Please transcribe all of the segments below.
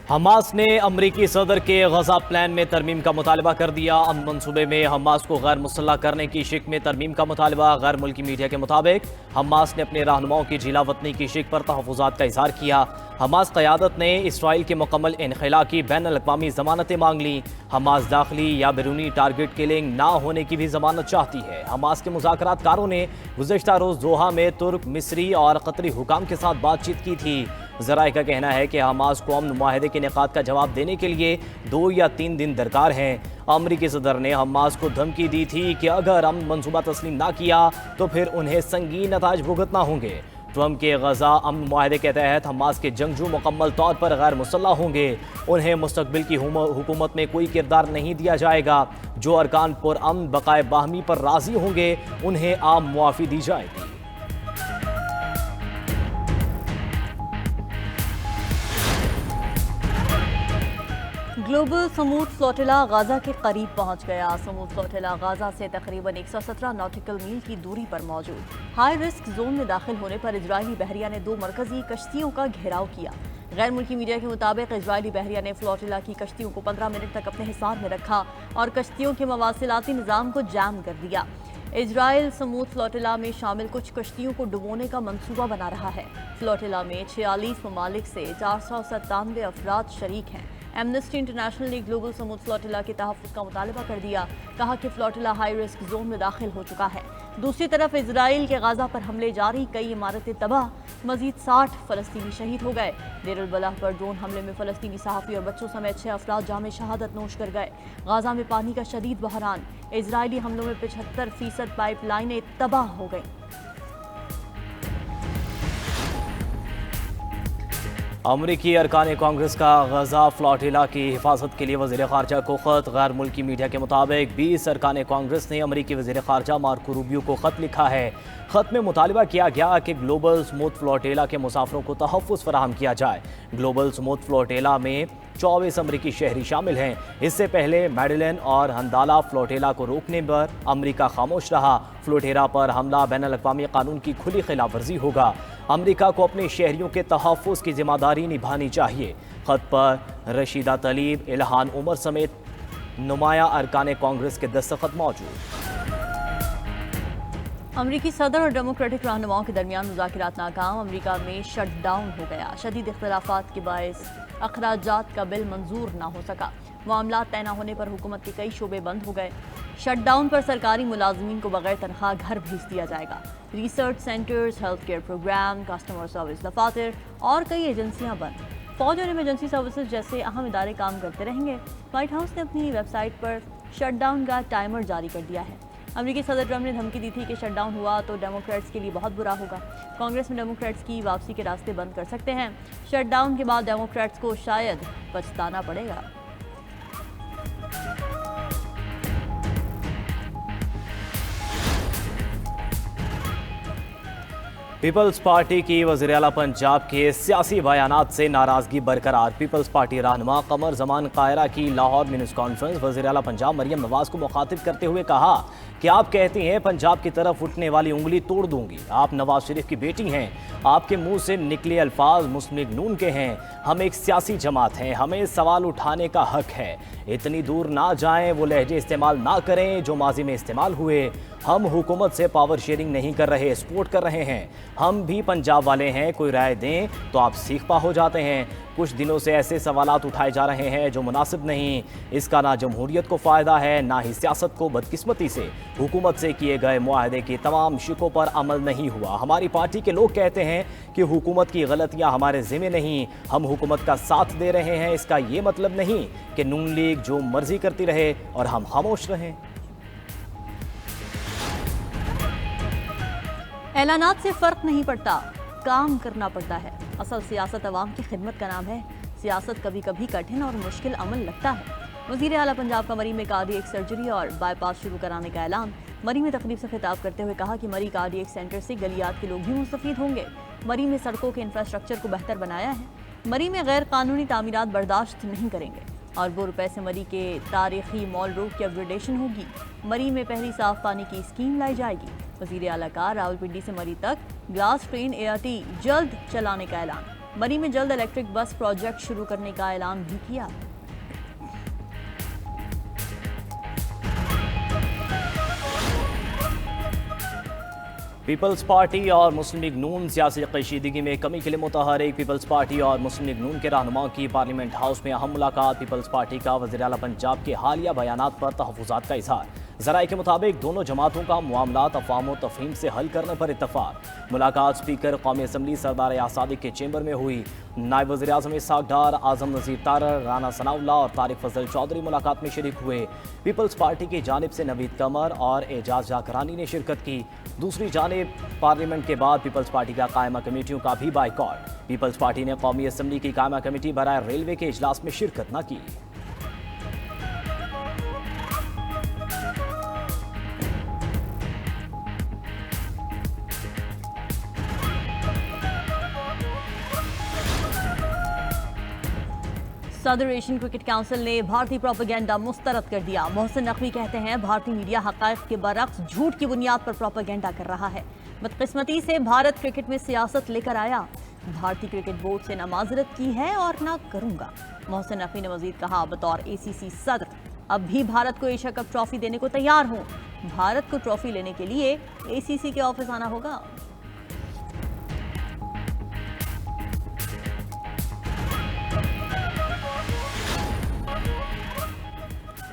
Hamas ने अमरीकी सदर के गजा प्लान में तरमीम का मुतालबा कर दिया। अमन मंसूबे में हमास को गैर मुसल्लह करने की शिक में तरमीम का मुतालबा। गैर मुल्की मीडिया के मुताबिक हमास ने अपने रहनुमाओं की जिला वतनी की शिक पर तहफ़्फ़ुज़ात का इज़हार किया। हमास क़यादत ने इसराइल के मुकम्मल इनख़ला की बैनुल-अक़वामी ज़मानतें मांग लीं। हमास दाखिली या बैरूनी टारगेट किलिंग ना होने की भी ज़मानत चाहती है। हमास के मुज़ाकरात कारों ने गुज़श्ता रोज़ दोहा में तुर्क, मिस्री और कतरी हुकाम के साथ बातचीत की थी। ज़राए का कहना है कि हमास को अमन मुआहदे के निकात का जवाब देने के लिए 2 या 3 दिन दरकार हैं। अमरीकी सदर ने हमास को धमकी दी थी कि अगर अमन मंसूबा तस्लीम ना किया तो फिर उन्हें संगीन नताइज भुगतना होंगे। ट्रंप के गजा अमन मुआहदे के तहत हमास के जंगजू मुकम्मल तौर पर गैर मुसल्लह होंगे। उन्हें मुस्तकबिल की हुकूमत में कोई किरदार नहीं दिया जाएगा। जो अरकान पुरअमन बकाए बाहमी पर राजी होंगे उन्हें आम मुआफ़ी दी जाएगी। ग्लोबल समूद फ्लोटिला गाजा के करीब पहुंच गया। समूद फ्लोटिला गाजा से तकरीबन 117 नॉटिकल मील की दूरी पर मौजूद हाई रिस्क जोन में दाखिल होने पर इजरायली बहरिया ने 2 मरकजी कश्तियों का घेराव किया। गैर मुल्की मीडिया के मुताबिक इजरायली बहरिया ने फ्लोटिला की कश्तियों को 15 मिनट तक अपने हिसार में रखा और कश्तियों के मवासिलाती निज़ाम को जाम कर दिया। इजराइल समूद फ्लोटिला में शामिल कुछ कश्तियों को डुबोने का मंसूबा बना रहा है। फ्लोटिला में 46 ममालिक से 497 अफराद शरीक हैं। एमनेस्टी इंटरनेशनल ने ग्लोबल समूद फ्लोटिला के तहफ़्फ़ुज़ का मुतालबा कर दिया। कहा कि फ्लोटिला हाई रिस्क जोन में दाखिल हो चुका है। दूसरी तरफ इजराइल के गाजा पर हमले जारी, कई इमारतें तबाह, मजीद 60 फ़लस्तीनी शहीद हो गए। देर अल बलाह पर ड्रोन हमले में फ़लस्तीनी सहाफ़ी और बच्चों समेत 6 अफराद जाम शहादत नोश कर गए। गाजा में पानी का शदीद बहरान, इजरायली हमलों में 75% पाइप लाइनें तबाह हो गई। अमरीकी अरकान कांग्रेस का गजा फ्लोटिला की हिफाजत के लिए वज़ीर ख़ारजा को ख़त। गैर मुल्की मीडिया के मुताबिक 20 अरकान कांग्रेस ने अमरीकी वज़ीर ख़ारजा मार्को रूबियो को ख़त लिखा है। ख़त में मुतालबा किया गया कि ग्लोबल स्मूथ फ्लोटिला के मुसाफिरों को तहफ़्फ़ुज़ फराहम किया जाए। ग्लोबल स्मूथ फ्लोटिला में 24 अमरीकी शहरी शामिल हैं। इससे पहले मैडलन और हंदाला फ्लोटिला को रोकने पर अमरीका खामोश रहा। फ्लोटिला पर हमला बैनुल-अक़वामी कानून की खुली खिलाफ वर्जी होगा। अमरीका को अपने शहरियों के तहफ़्फ़ुज़ की जिम्मेदारी निभानी चाहिए। ख़त पर रशीदा तलीब, इल्हान उमर समेत नुमाया अरकान कांग्रेस के दस्तखत मौजूद। अमरीकी सदर और डेमोक्रेटिक रहनुमाओं के दरमियान मुज़ाकिरात नाकाम। अमरीका में शट डाउन हो गया। शदीद इख्तिलाफ़ात के बायस अखराजात का बिल मंजूर ना हो सका। मामलात तय न होने पर हुकूमत के कई शोबे बंद हो गए। शट डाउन पर सरकारी मुलाजमीन को बगैर तनख्वाह घर भेज दिया जाएगा। Research centres, health care programme, customer service दफातर और कई एजेंसियां बंद। फौज और इमरजेंसी सर्विसेज जैसे अहम इदारे काम करते रहेंगे। व्हाइट हाउस ने अपनी वेबसाइट पर शट डाउन का टाइमर जारी कर दिया है। अमरीकी सदर ट्रंप ने धमकी दी थी कि शट डाउन हुआ तो डेमोक्रेट्स के लिए बहुत बुरा होगा। कांग्रेस में डेमोक्रेट्स की वापसी के रास्ते बंद कर सकते हैं। शट डाउन के बाद डेमोक्रेट्स को शायद पछताना पड़ेगा। पीपल्स पार्टी की वज़ीर आला पंजाब के सियासी बयानात से नाराज़गी बरकरार। पीपल्स पार्टी रहनुमा कमर जमान कायरा की लाहौर में न्यूज़ कॉन्फ्रेंस वज़ीर आला पंजाब मरियम नवाज़ को मुखातिब करते हुए कहा कि आप कहती हैं पंजाब की तरफ उठने वाली उंगली तोड़ दूंगी। आप नवाज शरीफ की बेटी हैं। आपके मुंह से निकले अल्फाज मुस्लिम लीग नून के हैं। हम एक सियासी जमात हैं, हमें सवाल उठाने का हक है। इतनी दूर ना जाएं, वो लहजे इस्तेमाल ना करें जो माजी में इस्तेमाल हुए। हम हुकूमत से पावर शेयरिंग नहीं कर रहे, सपोर्ट कर रहे हैं। हम भी पंजाब वाले हैं, कोई राय दें तो आप सीख पा हो जाते हैं। कुछ दिनों से ऐसे सवालात उठाए जा रहे हैं जो मुनासिब नहीं। इसका ना जमहूरियत को फ़ायदा है ना ही सियासत को। बदकिस्मती से हुकूमत से किए गए मुआहदे की तमाम शिकों पर अमल नहीं हुआ। हमारी पार्टी के लोग कहते हैं कि हुकूमत की गलतियां हमारे ज़िम्मे नहीं, हम हुकूमत का साथ दे रहे हैं। इसका ये मतलब नहीं कि नून लीग जो मर्जी करती रहे और हम खामोश रहें। ऐलानात से फ़र्क नहीं पड़ता, काम करना पड़ता है। असल सियासत अवाम की खिदमत का नाम है। सियासत कभी कभी कठिन और मुश्किल अमल लगता है। वज़ीर आला पंजाब का मरी में कार्डियक सर्जरी और बाईपास शुरू कराने का ऐलान। मरी में तकरीब से खिताब करते हुए कहा कि मरी कार्डियक सेंटर से गलियात के लोग भी मुस्तफ़ीद होंगे। मरी में सड़कों के इंफ्रास्ट्रक्चर को बेहतर बनाया है। मरी में गैर कानूनी तामीरात बर्दाश्त नहीं करेंगे। अरबों रुपए से मरी के तारीखी मॉल रोड की अपग्रेडेशन होगी। मरी में पहली साफ पानी की स्कीम लाई जाएगी। वज़ीर आला का रावलपिंडी से मरी तक ग्लास ट्रेन ART जल्द चलाने का ऐलान। बनी में जल्द इलेक्ट्रिक बस प्रोजेक्ट शुरू करने का ऐलान भी किया। पीपल्स पार्टी और मुस्लिम लीग नून सियासी कशीदगी में कमी के लिए मुतहरिक। पीपल्स पार्टी और मुस्लिम लीग नून के रहनुमाओं की पार्लियामेंट हाउस में अहम मुलाकात। पीपल्स पार्टी का वज़ीर आला पंजाब के हालिया बयानात पर तहफ़्फ़ुज़ात का इज़हार। ज़राए के मुताबिक दोनों जमातों का मामलात अफ़वाम व तफ़हीम से हल करने पर इत्तफ़ाक़। मुलाकात स्पीकर कौमी असम्बली सरदार यासादिक के चैम्बर में हुई। नायब वज़ीर आज़म इसहाक़ डार, आज़म नज़ीर तारर, राना सनाउल्लाह और तारिक फजल चौधरी मुलाकात में शरीक हुए। पीपल्स पार्टी की जानिब से नवीद कमर और एजाज जाकरानी ने शिरकत की। दूसरी जानिब पार्लियामेंट के बाद पीपल्स पार्टी का कायमा कमेटियों का भी बाइकॉट। पीपल्स पार्टी ने कौमी असम्बली की कायमा कमेटी बराए रेलवे के इजलास में शिरकत न की। सदर एशियन क्रिकेट काउंसिल ने भारतीय प्रोपेगेंडा मुस्तरद कर दिया। मोहसिन नकवी कहते हैं भारतीय मीडिया हक़ाइक़ के बरक्स झूठ की बुनियाद पर प्रोपेगेंडा कर रहा है। बदकिस्मती से भारत क्रिकेट में सियासत लेकर आया। भारतीय क्रिकेट बोर्ड से न माजरत की है और न करूंगा। मोहसिन नकवी ने मजीद कहा, बतौर ACC सदर अब भी भारत को एशिया कप ट्रॉफी देने को तैयार हूँ। भारत को ट्रॉफी लेने के लिए ACC के ऑफिस आना होगा।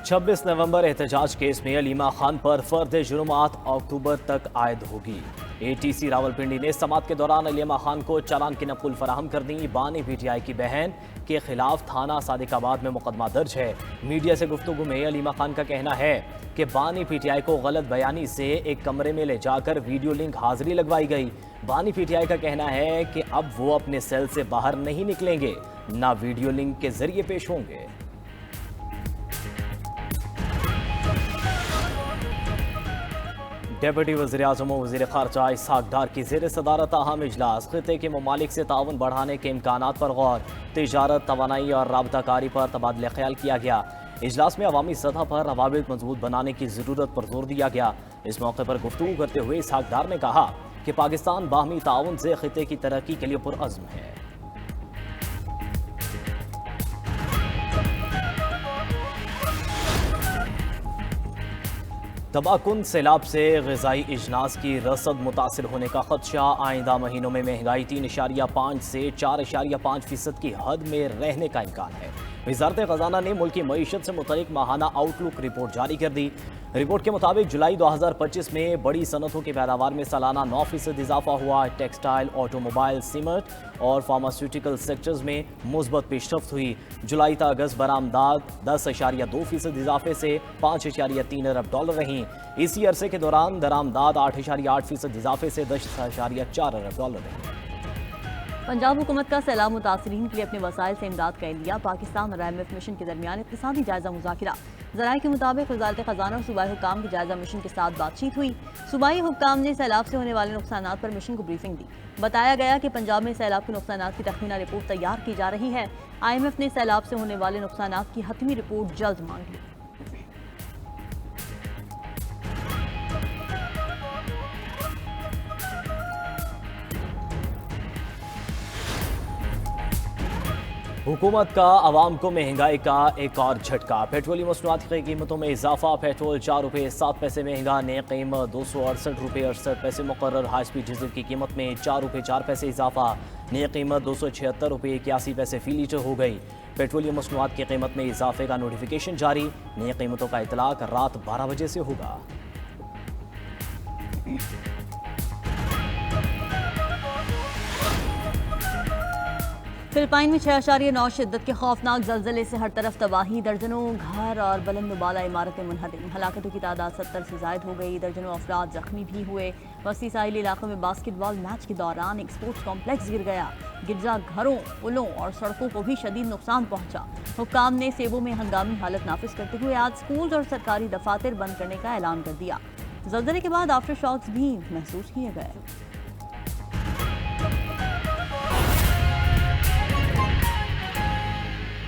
26 नवंबर एहतजाज केस में अलीमा खान पर फर्द जुर्मात अक्टूबर तक आयद होगी। ATC रावलपिंडी ने समात के दौरान अलीमा खान को चालान की नकुल फराहम कर दी। बानी PTI की बहन के खिलाफ थाना सादिकाबाद में मुकदमा दर्ज है। मीडिया से गुफ्तगू में अलीमा खान का कहना है कि बानी PTI को गलत बयानी से एक कमरे में ले जाकर वीडियो लिंक हाजिरी लगवाई गई। बानी PTI का कहना है कि अब वो अपने सेल से बाहर नहीं निकलेंगे, ना वीडियो लिंक के जरिए पेश होंगे। डेप्यूटी वज़ीर आज़म और वज़ीर ख़ारजा इसहाक़ डार की ज़ेर सदारत अहम इजलास। ख़ित्ते के ममालिक से ताउन बढ़ाने के इम्कानात पर गौर। तिजारत, तवानाई और राबताकारी पर तबादला ख्याल किया गया। इजलास में अवामी सतह पर रवाबित मजबूत बनाने की ज़रूरत पर जोर दिया गया। इस मौके पर गुफ्तगू करते हुए इसहाक़ डार ने कहा कि पाकिस्तान बाहमी ताउन से ख़ित्ते की तरक्की के लिए पुरअज़्म है। तबाहकुन सैलाब से ग़िज़ाई इजनास की रसद मुतासिर होने का खदशा। आइंदा महीनों में महंगाई 3.5 से 4.5% की हद में रहने का इम्कान है। वज़ारत ख़ज़ाना ने मुल्की मईशत से मुतल्लिक़ माहाना आउटलुक रिपोर्ट जारी कर दी। रिपोर्ट के मुताबिक जुलाई 2025 में बड़ी सनतों की पैदावार में सालाना 9% इजाफा हुआ। टेक्सटाइल, ऑटोमोबाइल, सीमेंट और फार्मास्यूटिकल सेक्टर्स में मुस्बत पेशरफ्त हुई। जुलाई तक अगस्त बरामदात 10.2% इजाफे से 5.3 अरब डॉलर रहीं। इसी अरसे के दौरान दरामदात 8.8% इजाफे से 10.4 अरब डॉलर रहीं। पंजाब हुकूमत का सैलाब मुतासरीन के लिए अपने वसाइल से इमदाद का एलिया। पाकिस्तान और IMF मिशन के दरमियान इक़्तिसादी जायजा मुज़ाकिरा। ज़राए के मुताबिक वज़ारत ख़ज़ाना और सूबाई हुक्काम की जायजा मिशन के साथ बातचीत हुई। सूबाई हुक्काम ने सैलाब से होने वाले नुकसानात पर मिशन को ब्रीफिंग दी। बताया गया कि पंजाब में सैलाब के नुकसानात की तखमीना रिपोर्ट तैयार की जा रही है। IMF ने सैलाब से होने वाले नुकसानात की हतमी रिपोर्ट जल्द मांग ली। हुकूमत का आवाम को महंगाई का एक और झटका। पेट्रोलियम मसनूआत की कीमतों में इजाफा। पेट्रोल 4 रुपये 7 पैसे महंगा। नई कीमत 268 रुपये 68 पैसे मुकर्रर। हाई स्पीड डीजल की कीमत में 4 रुपये 4 पैसे इजाफा। नई कीमत 276 रुपये 81 पैसे फी लीटर हो गई। पेट्रोलियम मसनूआत की कीमत में इजाफे का नोटिफिकेशन जारी। नई कीमतों का इतलाक रात 12 बजे से होगा। फिलिपाइन में 6.9 शिद्दत के खौफनाक जल्जले से हर तरफ तबाही। दर्जनों घर और बुलंद बाला इमारतें मुनहदम। हलाकतों की तादाद 70 से ज़ायद हो गई। दर्जनों अफराद जख्मी भी हुए। वसी साहिली इलाकों में बास्केटबॉल मैच के दौरान एक स्पोर्ट्स कॉम्प्लेक्स गिर गया। गिरजा घरों, पुलों और सड़कों को भी शदीद नुकसान पहुंचा। हुक्काम ने सेबों में हंगामी हालत नाफिज करते हुए आज स्कूल और सरकारी दफातर बंद करने का ऐलान कर दिया। जल्जले के बाद आफ्टर शॉक्स भी महसूस किए गए।